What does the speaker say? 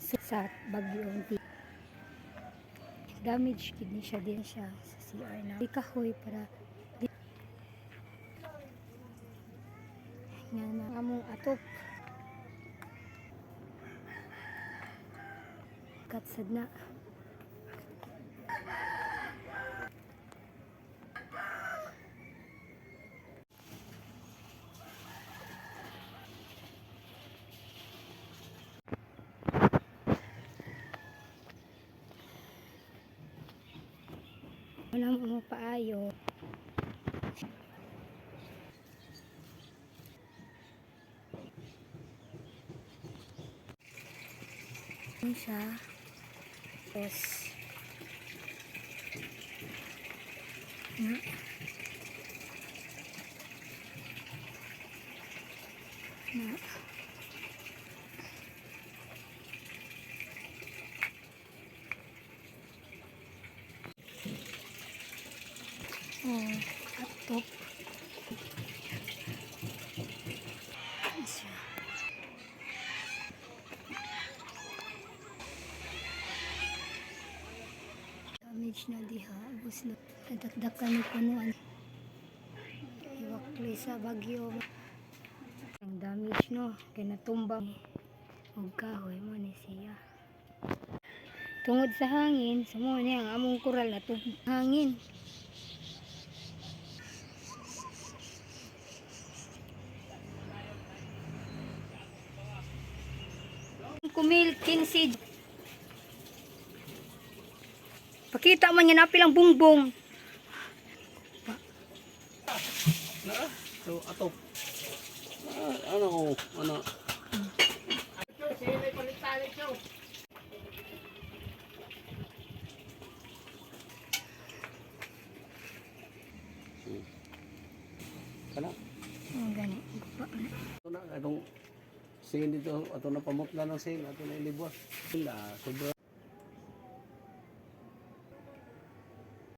sa bagyong damage kini siya din siya sa CR na di kahoy para nga na among atop katsad na walang mo paayo ini siya yes na atop damage na diha ubos na nadakdakan ni punuan iwaklay sa bagyo ang damage no kay natumbang og kahoy mo ni siya tungod sa hangin sumo ni ang among kural na hangin kumil 15 pakita man yan apilang bungbong so atop ano kana gani ito na atong sin dito ato na pamutla ng sin ato na ilibwas sobra